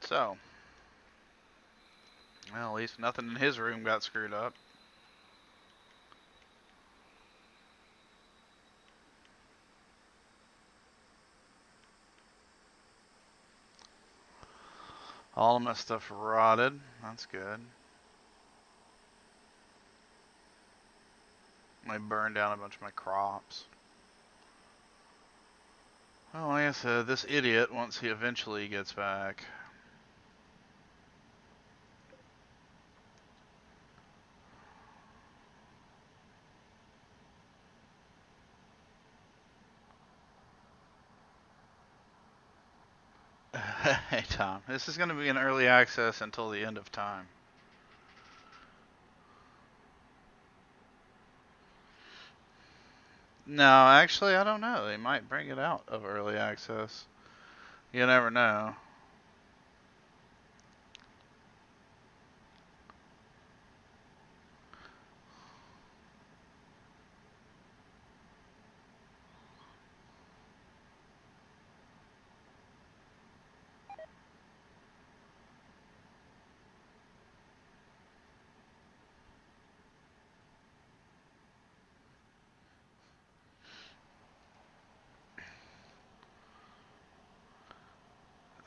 So, well, at least nothing in his room got screwed up. All of my stuff rotted. That's good. I burned down a bunch of my crops. Well, like I said, this idiot, once he eventually gets back. Hey, Tom, this is going to be an early access until the end of time. No, actually, I don't know. They might bring it out of early access. You never know.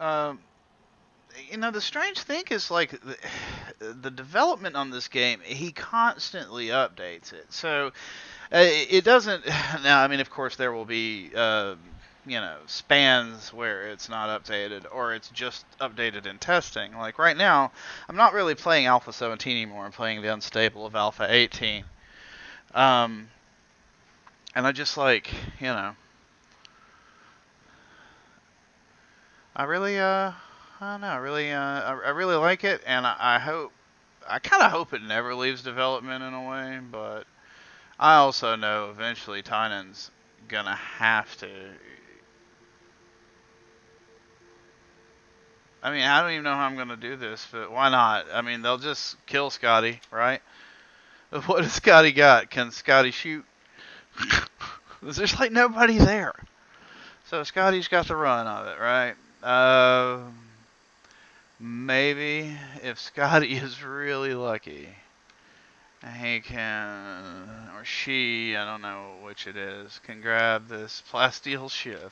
Um, you know, the strange thing is, like, the development on this game, he constantly updates it. So, it doesn't. Now, I mean, of course, there will be, you know, spans where it's not updated, or it's just updated in testing. Like, right now, I'm not really playing Alpha 17 anymore. I'm playing the unstable of Alpha 18. And I just, like, you know, I really, I don't know, I really like it, and I hope, I kind of hope it never leaves development in a way, but I also know eventually Tynan's gonna have to. I mean, I don't even know how I'm gonna do this, but why not? I mean, they'll just kill Scotty, right? What has Scotty got? Can Scotty shoot? There's like nobody there. So Scotty's got the run of it, right? Maybe if Scotty is really lucky, he can, or she, I don't know which it is, can grab this plasteel ship.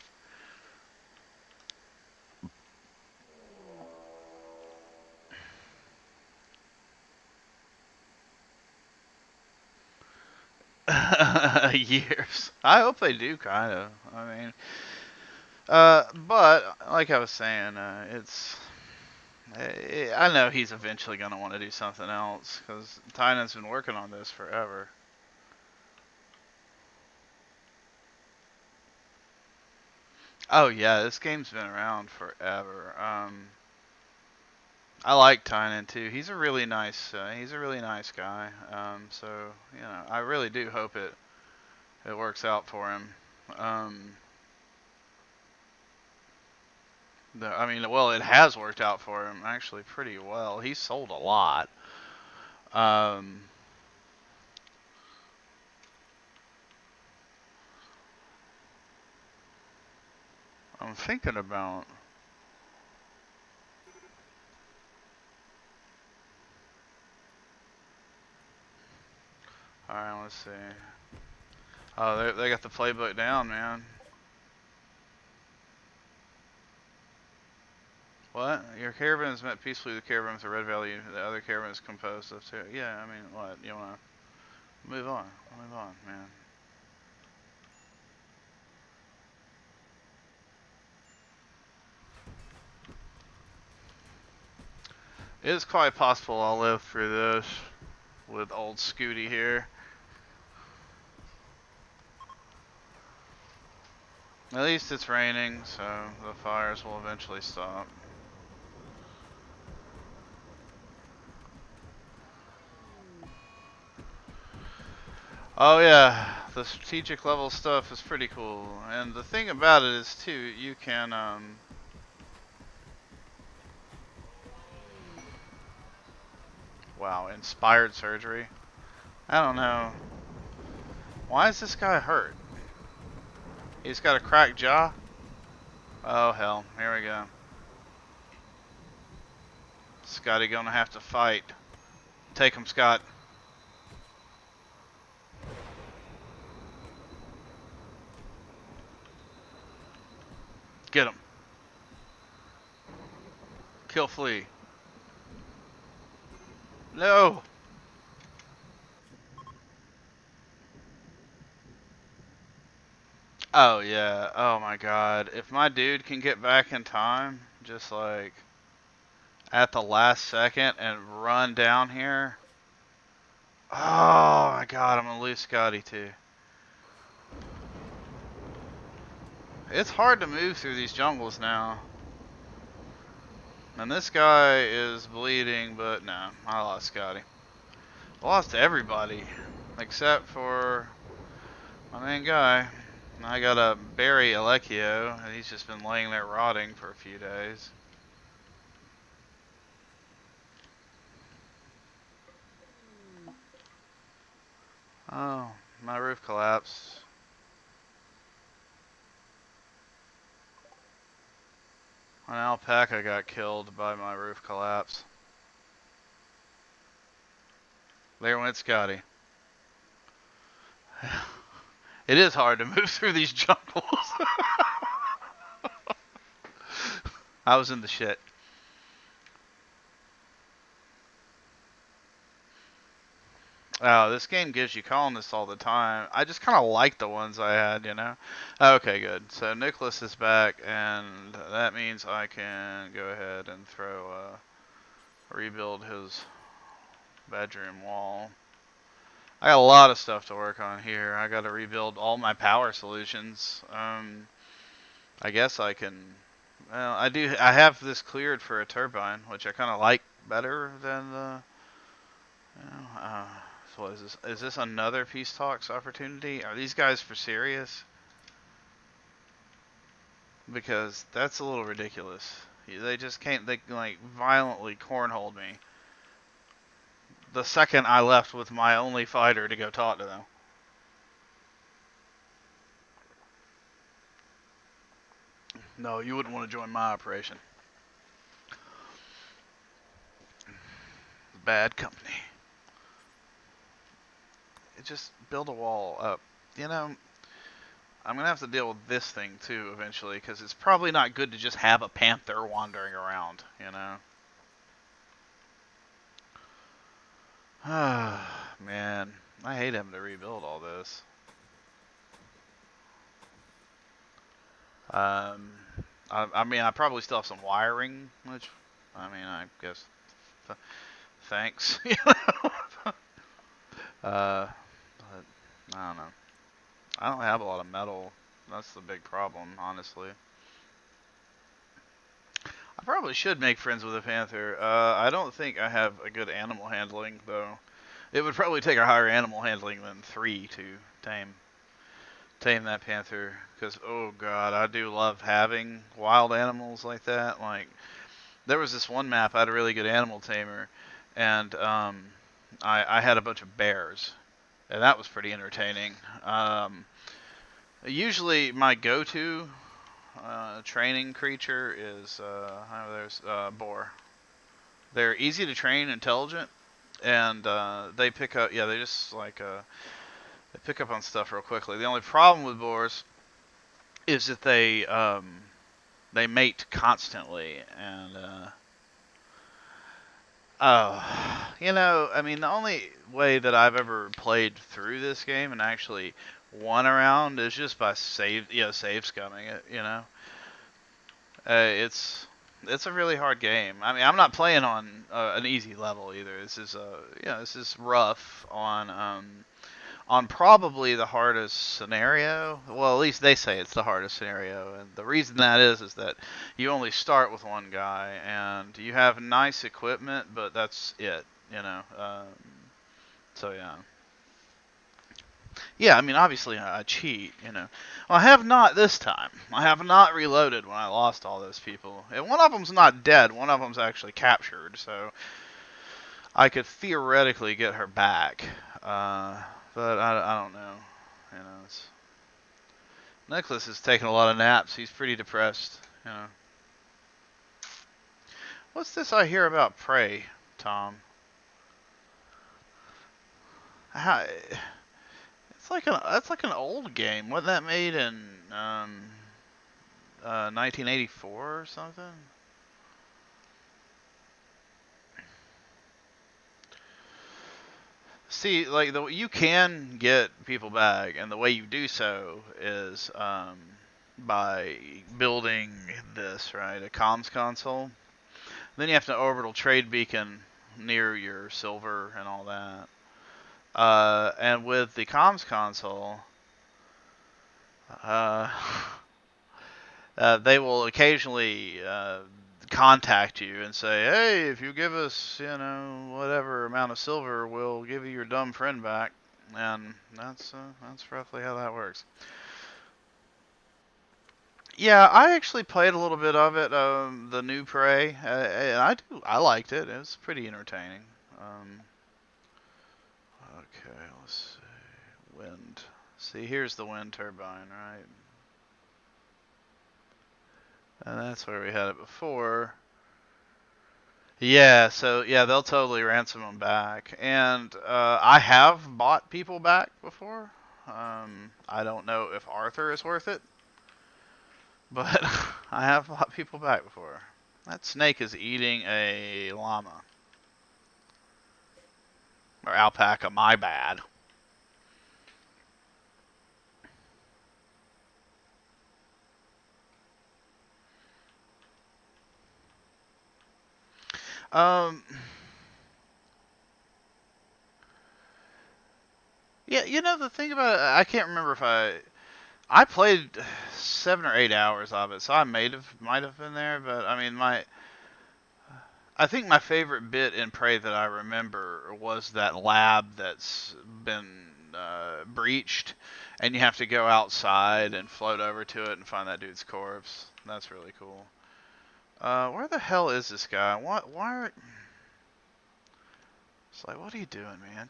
Years. I hope they do, kind of. I mean, but like I was saying, I know he's eventually gonna want to do something else because Tynan's been working on this forever. Oh yeah, this game's been around forever. I like Tynan too. He's a really nice guy. So you know, I really do hope it works out for him. Um, I mean, well, it has worked out for him actually pretty well. He's sold a lot. Um, I'm thinking about. All right, let's see. Oh, they got the playbook down, man. What? Your caravan is met peacefully with the caravan with a red value. The other caravan is composed of two. Yeah, I mean, what? You wanna move on? Move on, man. It is quite possible I'll live through this with old Scooty here. At least it's raining, so the fires will eventually stop. Oh yeah, the strategic level stuff is pretty cool. And the thing about it is too, you can wow, inspired surgery. I don't know. Why is this guy hurt? He's got a cracked jaw? Oh hell, here we go. Scotty gonna have to fight. Take him, Scott. Get him. Kill flea. No! Oh yeah, oh my god. If my dude can get back in time, just like at the last second and run down here. Oh my god, I'm gonna lose Scotty too. It's hard to move through these jungles now. And this guy is bleeding, but no, I lost Scotty. I lost everybody, except for my main guy. I got a Barry Alecchio, and he's just been laying there rotting for a few days. Oh, my roof collapsed. An alpaca got killed by my roof collapse. There went Scotty. It is hard to move through these jungles. I was in the shit. Oh, this game gives you colonists all the time. I just kind of like the ones I had, you know? Okay, good. So Nicholas is back, and that means I can go ahead and rebuild his bedroom wall. I got a lot of stuff to work on here. I got to rebuild all my power solutions. I guess I can. Well, I have this cleared for a turbine, which I kind of like better than the. You know, so what is this? Is this another peace talks opportunity? Are these guys for serious? Because that's a little ridiculous. They just can't. They like violently cornholed me the second I left with my only fighter to go talk to them. No, you wouldn't want to join my operation. Bad company. Just build a wall up. You know, I'm going to have to deal with this thing too eventually, because it's probably not good to just have a panther wandering around, you know. Man, I hate having to rebuild all this. I mean, I probably still have some wiring, which, I mean, I guess, thanks. But I don't know. I don't have a lot of metal. That's the big problem, honestly. I probably should make friends with a panther. I don't think I have a good animal handling, though. It would probably take a higher animal handling than 3 to tame that panther. Because, oh god, I do love having wild animals like that. Like, there was this one map, I had a really good animal tamer, and I had a bunch of bears. And that was pretty entertaining. Usually my go-to training creature is there's boar. They're easy to train, intelligent, and they pick up. Yeah, they just like they pick up on stuff real quickly. The only problem with boars is that they mate constantly, and oh, you know, I mean, the only way that I've ever played through this game and actually won around is just by save scumming it. You know, it's a really hard game. I mean, I'm not playing on an easy level either. This is this is rough on probably the hardest scenario. Well, at least they say it's the hardest scenario, and the reason that is that you only start with one guy, and you have nice equipment, but that's it, you know. So yeah. Yeah, I mean, obviously I cheat, you know. Well, I have not this time. I have not reloaded when I lost all those people. And one of them's not dead. One of them's actually captured, so I could theoretically get her back. But I don't know. You know, Nicholas is taking a lot of naps. He's pretty depressed. You know. What's this I hear about Prey, Tom? How, that's like an old game. Wasn't that made in 1984 or something? See, like you can get people back, and the way you do so is by building this, right, a comms console. Then you have to orbital trade beacon near your silver and all that. And with the comms console, uh, they will occasionally contact you and say, "Hey, if you give us, whatever amount of silver, we'll give you your dumb friend back." And that's roughly how that works. Yeah, I actually played a little bit of it, the new Prey, and I liked it. It was pretty entertaining. Okay, let's see. Wind. See, here's the wind turbine, right? And that's where we had it before. Yeah, so yeah, they'll totally ransom them back. And I have bought people back before. I don't know if Arthur is worth it, but I have bought people back before. That snake is eating a llama. Or alpaca, my bad. Yeah, the thing about it, I can't remember if I played 7 or 8 hours of it, so I might have been there, but I mean I think my favorite bit in Prey that I remember was that lab that's been breached, and you have to go outside and float over to it and find that dude's corpse. That's really cool. Where the hell is this guy? Why? It's like, what are you doing, man?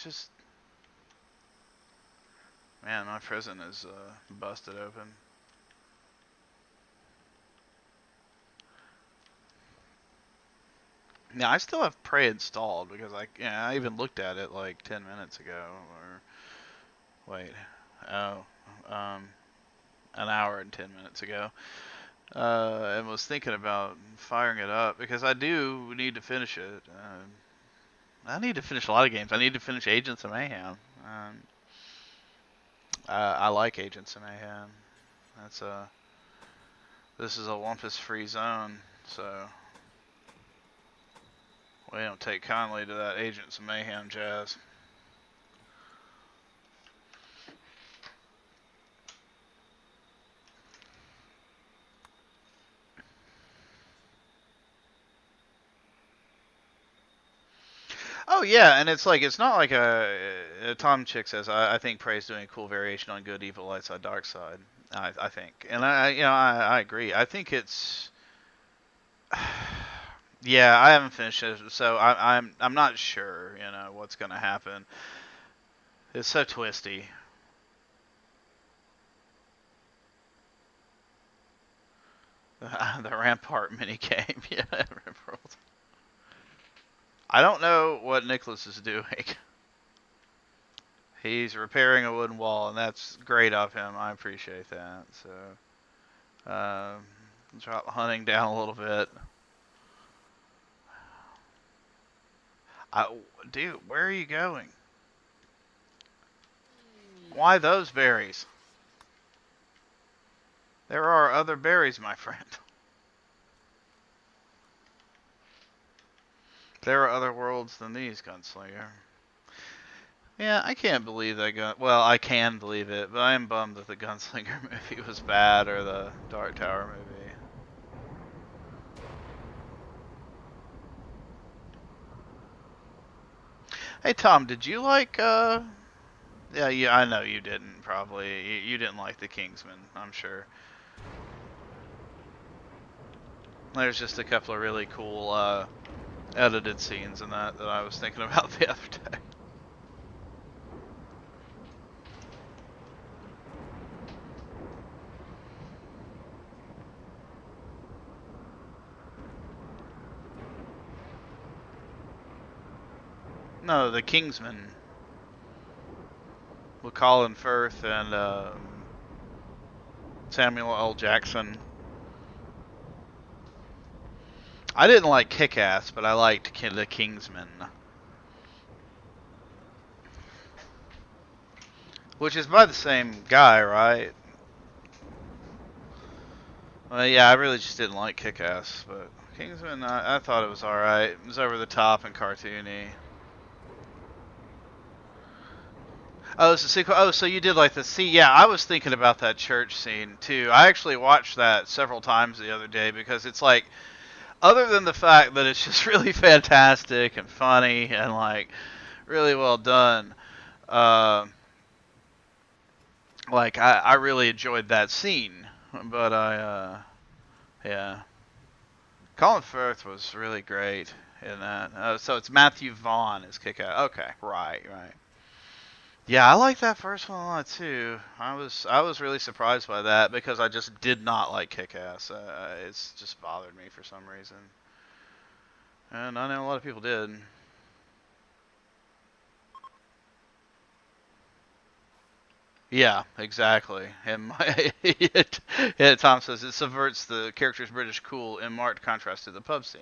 Man, my prison is busted open. Now I still have Prey installed because I even looked at it like 10 minutes ago, or wait, an hour and 10 minutes ago, and was thinking about firing it up because I do need to finish it. I need to finish a lot of games. I need to finish Agents of Mayhem. I like Agents of Mayhem. This is a Wumpus-free zone, so we don't take kindly to that Agents of Mayhem jazz. Oh yeah, and it's not like Tom Chick says. I think Prey's doing a cool variation on good, evil, light side, dark side. I think, and I agree. I think it's. Yeah, I haven't finished it, so I'm not sure. What's gonna happen. It's so twisty. The Rampart minigame, yeah, RimWorld. I don't know what Nicholas is doing. He's repairing a wooden wall, and that's great of him. I appreciate that. So, drop hunting down a little bit. Dude, where are you going? Why those berries? There are other berries, my friend. There are other worlds than these, Gunslinger. Yeah, I can't believe that well, I can believe it, but I am bummed that the Gunslinger movie was bad, or the Dark Tower movie. Hey Tom, did you like yeah, I know you didn't probably. You didn't like the Kingsman, I'm sure. There's just a couple of really cool edited scenes in that I was thinking about the other day. No, the Kingsman with Colin Firth and Samuel L. Jackson. I didn't like Kick-Ass, but I liked the Kingsman, which is by the same guy, right? Well, yeah, I really just didn't like Kick-Ass, but Kingsman, I thought it was alright. It was over the top and cartoony. Oh, it's a sequel. Oh, so you did like the see? Yeah, I was thinking about that church scene too. I actually watched that several times the other day because it's like, other than the fact that it's just really fantastic and funny and like really well done, uh, like I really enjoyed that scene. But yeah, Colin Firth was really great in that. So it's Matthew Vaughn is Kick-Ass. Okay, right. Yeah, I like that first one a lot too. I was really surprised by that because I just did not like Kick-Ass. It's just bothered me for some reason, and I know a lot of people did. Yeah, exactly. And yeah, Tom says it subverts the character's British cool in marked contrast to the pub scene.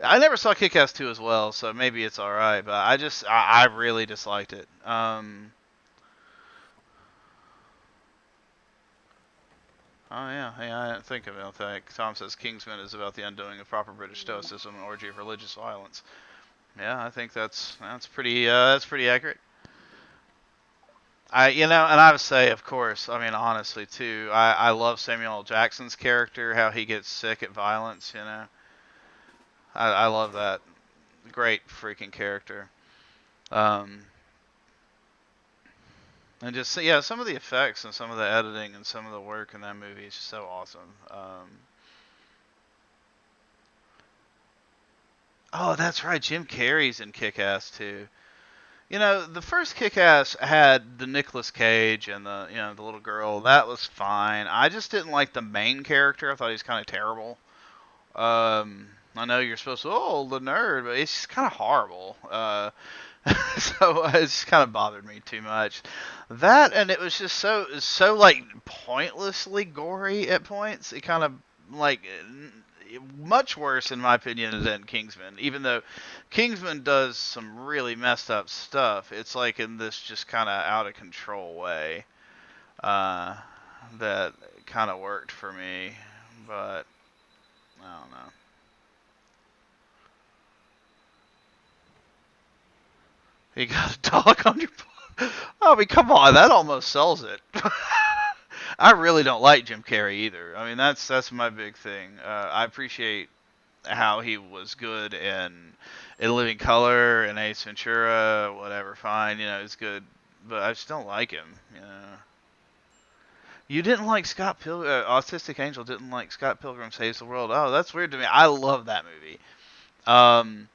I never saw Kick-Ass 2 as well, so maybe it's alright, but I really disliked it. Oh yeah, I didn't think about that. Tom says Kingsman is about the undoing of proper British stoicism and orgy of religious violence. Yeah, I think that's pretty accurate. And I would say, of course, I mean, honestly, too, I love Samuel L. Jackson's character, how he gets sick at violence, I love that. Great freaking character. Um, and just, yeah, some of the effects and some of the editing and some of the work in that movie is just so awesome. Oh, that's right, Jim Carrey's in Kick-Ass, too. The first Kick-Ass had the Nicolas Cage and the little girl. That was fine. I just didn't like the main character. I thought he was kind of terrible. I know you're supposed to, the nerd, but it's just kind of horrible. So it just kind of bothered me too much. That, and it was just so like pointlessly gory at points. It kind of like much worse in my opinion than Kingsman. Even though Kingsman does some really messed up stuff, it's like in this just kind of out of control way that kind of worked for me. But I don't know. You got a dog on your. I mean, come on, that almost sells it. I really don't like Jim Carrey either. I mean, that's my big thing. I appreciate how he was good in Living Color and Ace Ventura, whatever. Fine, it's good, but I just don't like him. You didn't like Scott Pilgrim. Autistic Angel didn't like Scott Pilgrim Saves the World. Oh, that's weird to me. I love that movie. Um,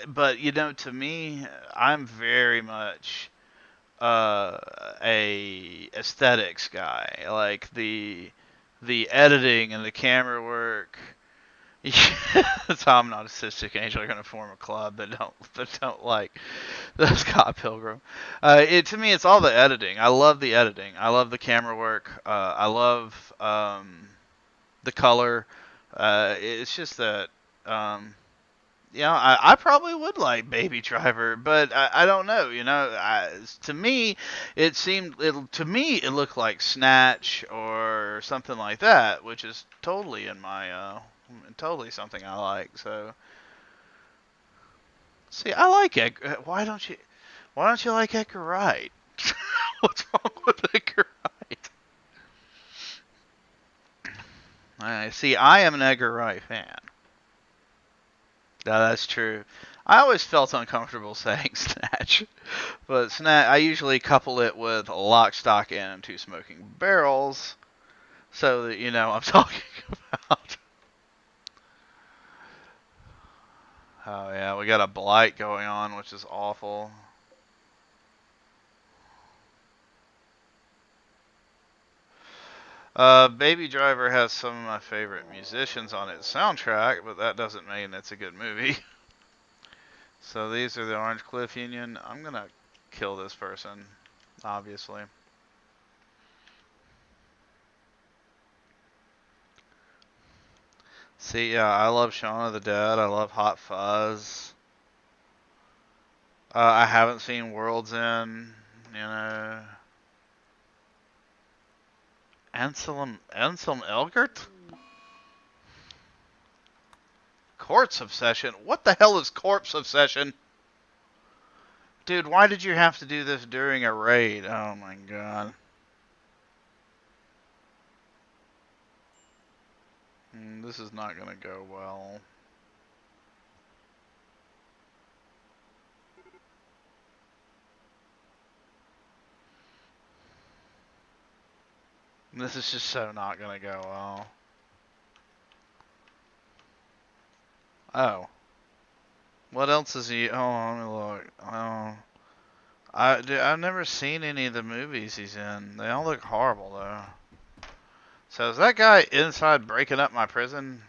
but to me, I'm very much a aesthetics guy. Like the editing and the camera work. Tom, not a Cystic Angel, are gonna form a club that don't like the Scott Pilgrim. To me, it's all the editing. I love the editing. I love the camera work. I love the color. It's just that. I probably would like Baby Driver, but I don't know. To me, it looked like Snatch or something like that, which is totally in my totally something I like. So, see, I like Edgar. Why don't you like Edgar Wright? What's wrong with Edgar Wright? I see. I am an Edgar Wright fan. No, that's true. I always felt uncomfortable saying Snatch, but Snatch, I usually couple it with Lock, Stock, and Two Smoking Barrels, so that you know what I'm talking about. Oh yeah, we got a blight going on, which is awful. Baby Driver has some of my favorite musicians on its soundtrack, but that doesn't mean it's a good movie. So these are the Orange Cliff Union. I'm gonna kill this person, obviously. See, yeah, I love Shaun of the Dead. I love Hot Fuzz. I haven't seen World's End, you know. Anselm Elgert? Corpse Obsession? What the hell is Corpse Obsession? Dude, why did you have to do this during a raid? Oh my god. This is not gonna go well. This is just so not gonna go well. Oh. What else is he? Oh, let me look. Oh. I've never seen any of the movies he's in. They all look horrible, though. So is that guy inside breaking up my prison?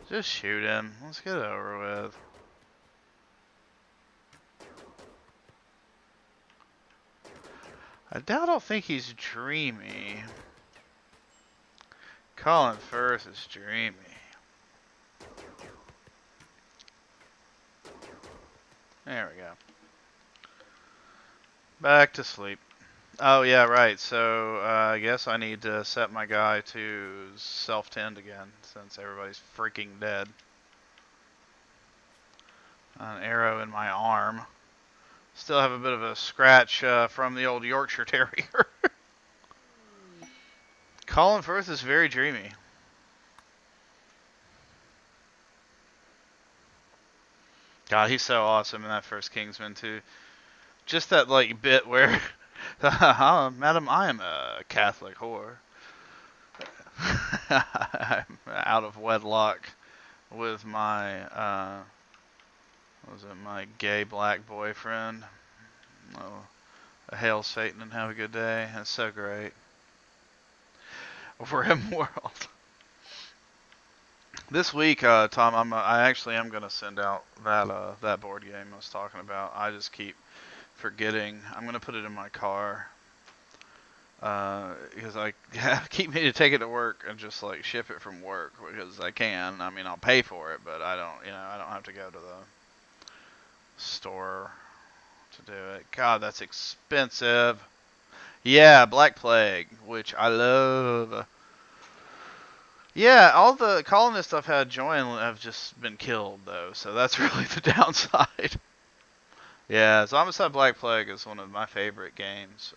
Just shoot him. Let's get it over with. I don't think he's dreamy. Colin Firth is dreamy. There we go. Back to sleep. Oh, yeah, right. So, I guess I need to set my guy to self-tend again, since everybody's freaking dead. An arrow in my arm. Still have a bit of a scratch from the old Yorkshire Terrier. Colin Firth is very dreamy. God, he's so awesome in that first Kingsman, too. Just that, like, bit where... Madam, I am a Catholic whore. I'm out of wedlock with my, what was it, my gay black boyfriend. Oh, hail Satan and have a good day. That's so great. RimWorld. This week, Tom, I actually am gonna send out that board game I was talking about. I just keep forgetting. I'm gonna put it in my car because I keep meaning to take it to work and just like ship it from work because I can. I mean, I'll pay for it, but I don't have to go to the store to do it. God, that's expensive. Yeah, Black Plague, which I love. Yeah, all the colonists I've had join have just been killed though, so that's really the downside. Yeah, Zombicide Black Plague is one of my favorite games.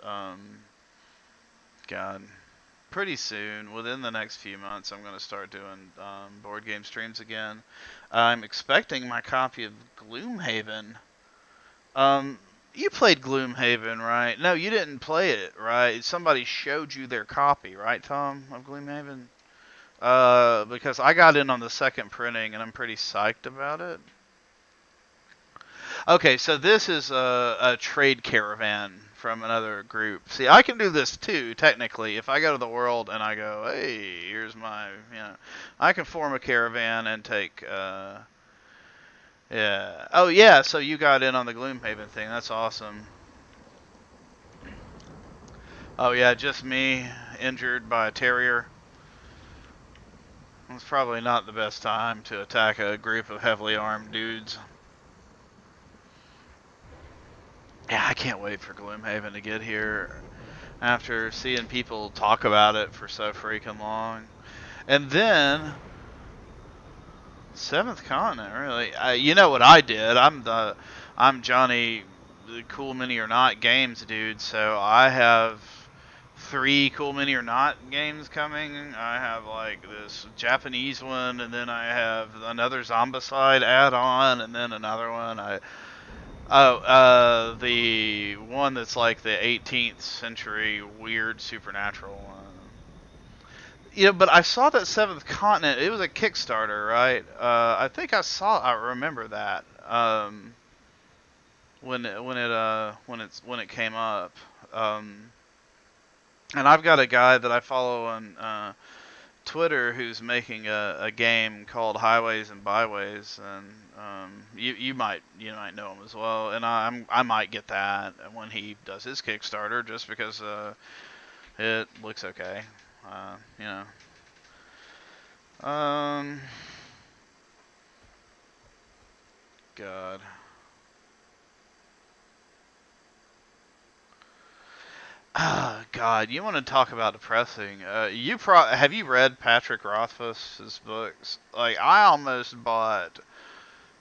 God, pretty soon, within the next few months, I'm going to start doing board game streams again. I'm expecting my copy of Gloomhaven. You played Gloomhaven, right? No, you didn't play it, right? Somebody showed you their copy, right, Tom, of Gloomhaven? Because I got in on the second printing, and I'm pretty psyched about it. Okay, so this is a trade caravan from another group. See, I can do this too, technically. If I go to the world and I go, hey, here's my, I can form a caravan and take, yeah. Oh, yeah, so you got in on the Gloomhaven thing. That's awesome. Oh, yeah, just me, injured by a terrier. It's probably not the best time to attack a group of heavily armed dudes. Yeah, I can't wait for Gloomhaven to get here after seeing people talk about it for so freaking long. And then, Seventh Continent, really. You know what I did? I'm Johnny, the Cool Mini or Not games dude, so I have 3 Cool Mini or Not games coming. I have like this Japanese one, and then I have another Zombicide add-on, and then another one. The one that's like the 18th century weird supernatural one. Yeah, but I saw that Seventh Continent. It was a Kickstarter, right? I think I remember that. When it came up. And I've got a guy that I follow on Twitter who's making a game called Highways and Byways, and you might know him as well. And I might get that when he does his Kickstarter, just because it looks okay. You know. God. Ah, God, you want to talk about depressing? Have you read Patrick Rothfuss's books? Like, I almost bought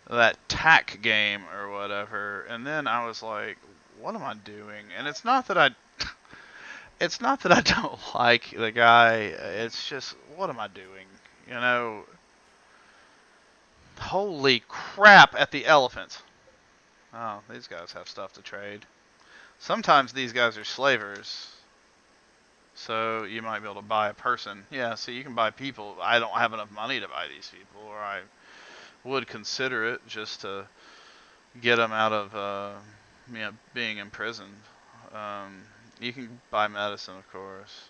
that tack game or whatever, and then I was like, what am I doing? And it's not that I don't like the guy. It's just, what am I doing? You know, holy crap at the elephants. Oh, these guys have stuff to trade. Sometimes these guys are slavers. So you might be able to buy a person. Yeah, so you can buy people. I don't have enough money to buy these people, or I would consider it just to get them out of being imprisoned. You can buy medicine, of course.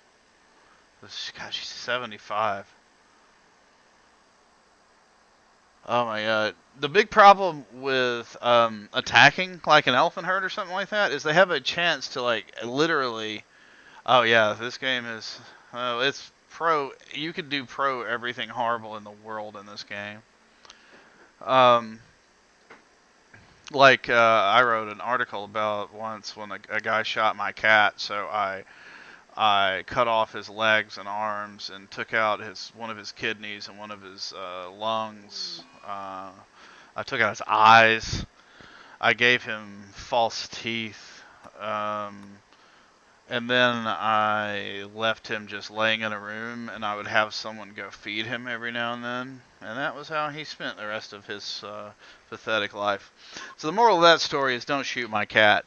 God, she's 75. Oh my god. The big problem with attacking like an elephant herd or something like that is they have a chance to like literally. Oh yeah, this game is. Oh, it's pro. You could do pro everything horrible in the world in this game. Um, I wrote an article about once when a guy shot my cat, so I cut off his legs and arms and took out one of his kidneys and one of his lungs. I took out his eyes. I gave him false teeth. And then I left him just laying in a room, and I would have someone go feed him every now and then. And that was how he spent the rest of his pathetic life. So the moral of that story is don't shoot my cat.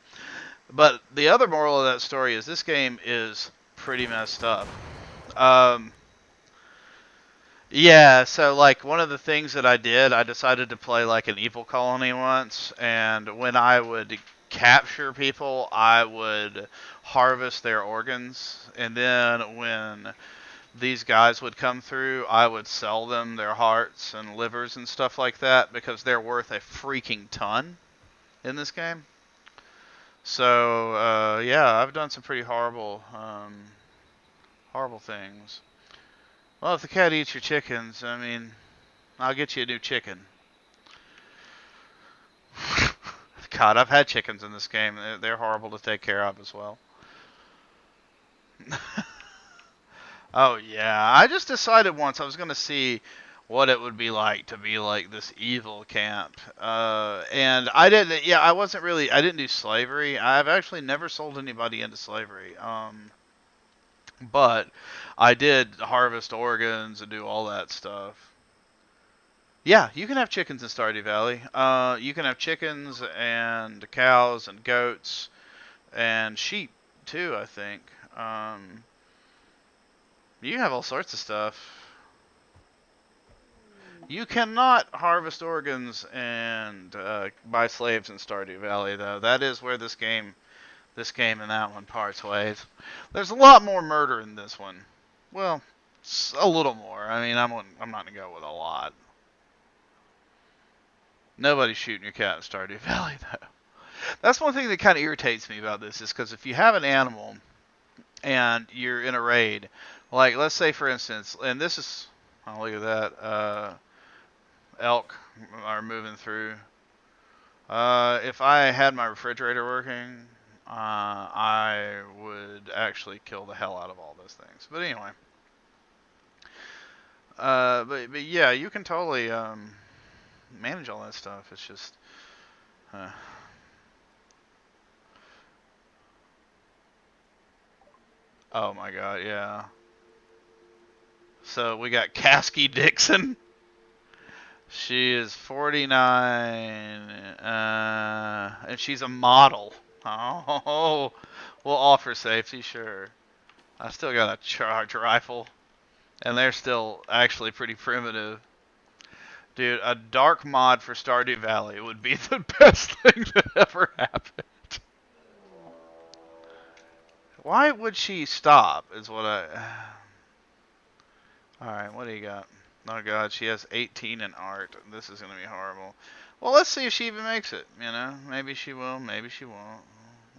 But the other moral of that story is this game is pretty messed up. Yeah, so like one of the things that I did, I decided to play like an evil colony once, and when I would capture people, I would harvest their organs, and then when these guys would come through, I would sell them their hearts and livers and stuff like that because they're worth a freaking ton in this game. So yeah, I've done some pretty horrible things. Well, if the cat eats your chickens, I mean, I'll get you a new chicken. God, I've had chickens in this game. They're horrible to take care of as well. Oh, yeah. I just decided once I was going to see what it would be like to be like this evil camp. And I didn't do slavery. I've actually never sold anybody into slavery. But I did harvest organs and do all that stuff. Yeah, you can have chickens in Stardew Valley. You can have chickens and cows and goats and sheep too, I think. You can have all sorts of stuff. You cannot harvest organs and buy slaves in Stardew Valley, though. That is where this game and that one parts ways. There's a lot more murder in this one. Well, a little more. I mean, I'm not gonna go with a lot. Nobody's shooting your cat in Stardew Valley, though. That's one thing that kind of irritates me about this, is because if you have an animal and you're in a raid, like let's say for instance, and this is, oh look at that, elk are moving through. If I had my refrigerator working, I would actually kill the hell out of all those things. But anyway, but yeah, you can totally manage all that stuff. It's just, oh my god, yeah. So we got Caskey Dixon. She is 49, and she's a model. Oh, we'll offer safety, sure. I still got a charge rifle, and they're still actually pretty primitive. Dude, a dark mod for Stardew Valley would be the best thing that ever happened. Why would she stop? Is what I. All right, what do you got? Oh God, she has 18 in art. This is gonna be horrible. Well, let's see if she even makes it. You know, maybe she will, maybe she won't.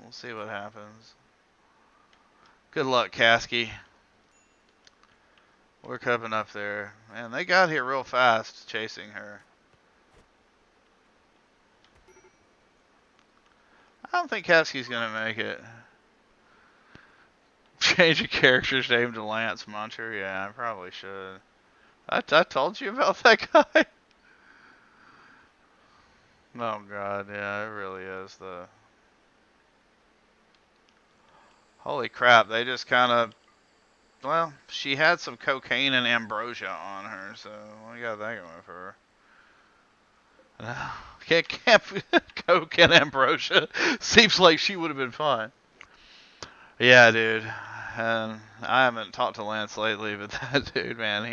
We'll see what happens. Good luck, Kasky. We're coming up there. Man, they got here real fast chasing her. I don't think Kasky's gonna make it. Change a character's name to Lance Muncher? Yeah, I probably should. I told you about that guy. Oh God, yeah, it really is the... Holy crap, they just kind of... Well, she had some cocaine and ambrosia on her, so we got that going for her. Can't coke and ambrosia. Seems like she would have been fine. Yeah, dude. And I haven't talked to Lance lately, but that dude, man,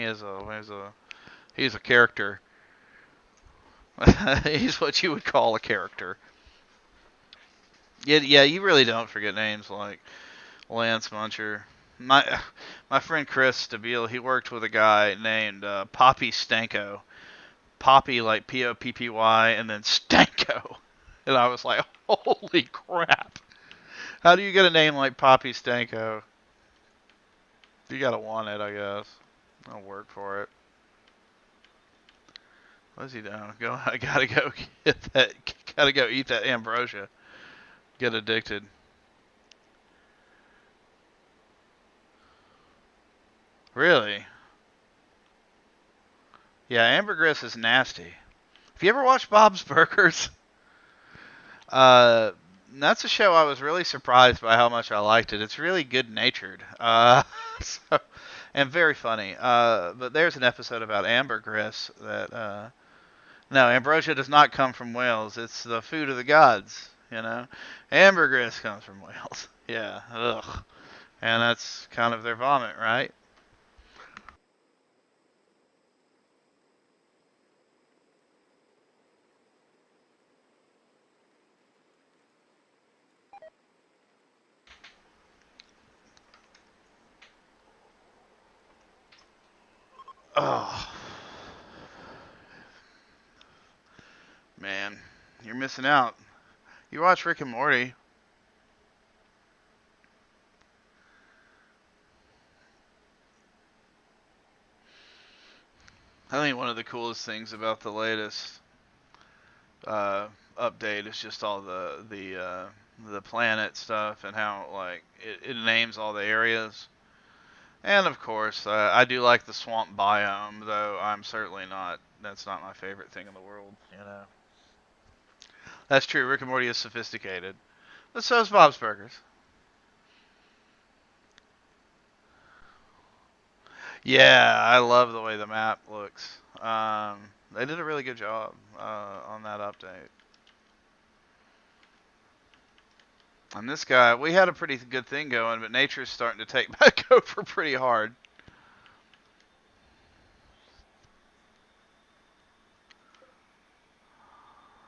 he's a character. He's what you would call a character. Yeah, you really don't forget names like Lance Muncher. My friend Chris Stabile, he worked with a guy named Poppy Stanko. Poppy like Poppy, and then Stanko. And I was like, holy crap. How do you get a name like Poppy Stanko? You gotta want it, I guess. I'll work for it. What's he doing? I gotta go get that. Gotta go eat that ambrosia. Get addicted. Really? Yeah, ambergris is nasty. Have you ever watched Bob's Burgers? That's a show I was really surprised by how much I liked it. It's really good-natured. So, and very funny. But there's an episode about ambergris that, no, ambrosia does not come from Wales. It's the food of the gods, you know. Ambergris comes from Wales. Yeah, ugh. And that's kind of their vomit, right? Oh, man, you're missing out. You watch Rick and Morty. I think one of the coolest things about the latest update is just all the planet stuff and how like it names all the areas. And of course, I do like the swamp biome, though I'm certainly not. That's not my favorite thing in the world. You know. That's true. Rick and Morty is sophisticated, but so is Bob's Burgers. Yeah, I love the way the map looks. They did a really good job on that update. And this guy, we had a pretty good thing going, but nature's starting to take back over pretty hard.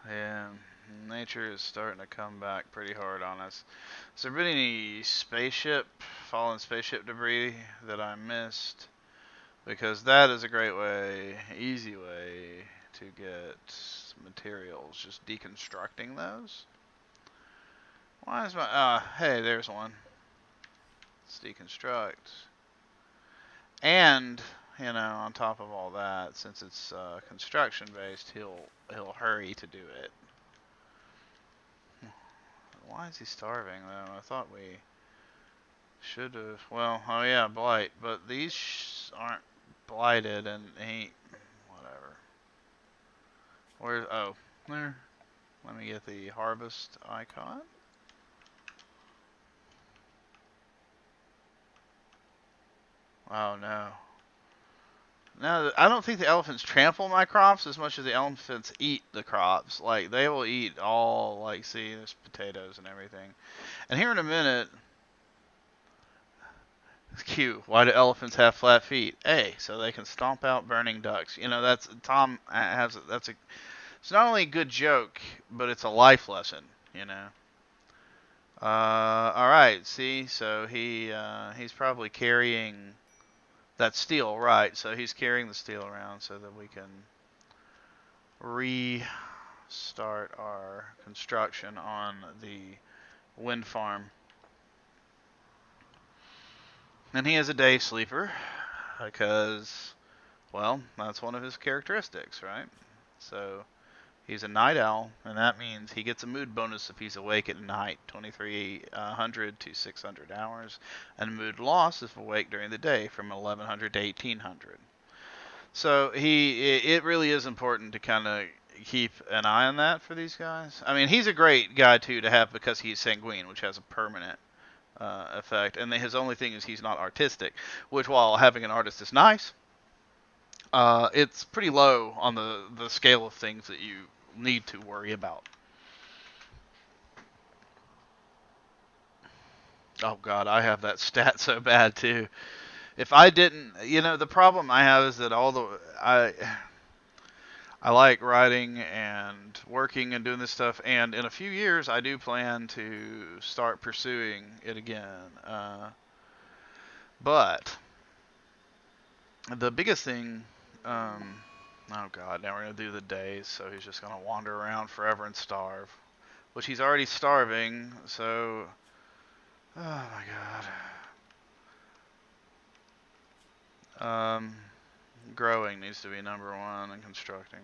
Yeah, nature is starting to come back pretty hard on us. Has there been any fallen spaceship debris that I missed? Because that is a great way, easy way to get materials. Just deconstructing those. Why is my... hey, there's one. Let's deconstruct. And, you know, on top of all that, since it's construction-based, he'll hurry to do it. Why is he starving, though? I thought we should have... Well, oh yeah, blight. But these aren't blighted, and he... Whatever. Where... Oh, there. Let me get the harvest icon. Oh no. No, I don't think the elephants trample my crops as much as the elephants eat the crops. Like, they will eat all, like, see, there's potatoes and everything. And here in a minute, it's cute. Why do elephants have flat feet? A, so they can stomp out burning ducks. You know, Tom has, it's not only a good joke, but it's a life lesson, you know. All right. See, so he's probably carrying that steel, right? So he's carrying the steel around so that we can restart our construction on the wind farm. And he is a day sleeper because, well, that's one of his characteristics, right? So he's a night owl, and that means he gets a mood bonus if he's awake at night, 2300 to 600 hours, and mood loss if awake during the day, from 1100 to 1800. So it really is important to kind of keep an eye on that for these guys. I mean, he's a great guy too to have because he's sanguine, which has a permanent effect, and his only thing is he's not artistic, which while having an artist is nice, it's pretty low on the scale of things that you need to worry about. Oh god, I have that stat so bad too. If I didn't, the problem I have is that I like writing and working and doing this stuff, and in a few years I do plan to start pursuing it again. But the biggest thing, oh god, now we're gonna do the days, so he's just gonna wander around forever and starve, which he's already starving. So, oh my god, growing needs to be number one, and constructing.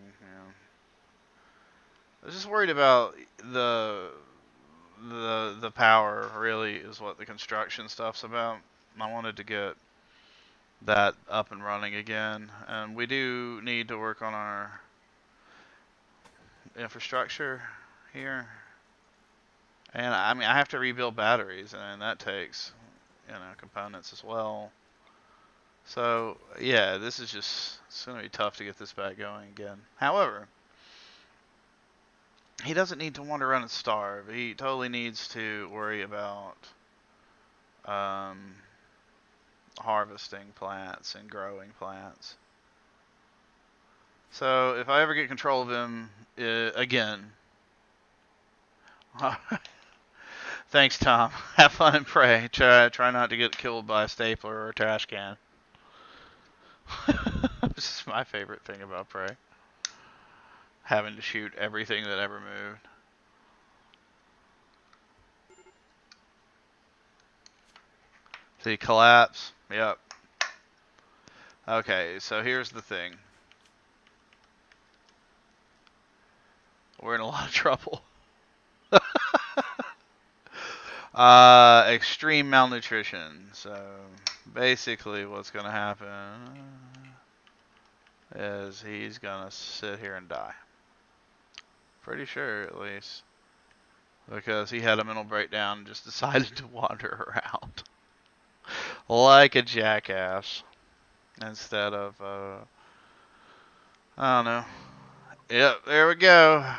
I was just worried about the power. Really, is what the construction stuff's about. I wanted to get that up and running again, and we do need to work on our infrastructure here. And I mean, I have to rebuild batteries, and that takes components as well. So yeah, this is just, it's gonna be tough to get this back going again. However, he doesn't need to wander around and starve. He totally needs to worry about harvesting plants and growing plants. So if I ever get control of him again, thanks Tom. Have fun and pray. Try not to get killed by a stapler or a trash can. This is my favorite thing about Prey. Having to shoot everything that ever moved. See, collapse. Yep. Okay, so here's the thing. We're in a lot of trouble. Extreme malnutrition. So basically what's going to happen is he's going to sit here and die. Pretty sure, at least. Because he had a mental breakdown and just decided to wander around. Like a jackass. Instead of, I don't know. Yep, there we go.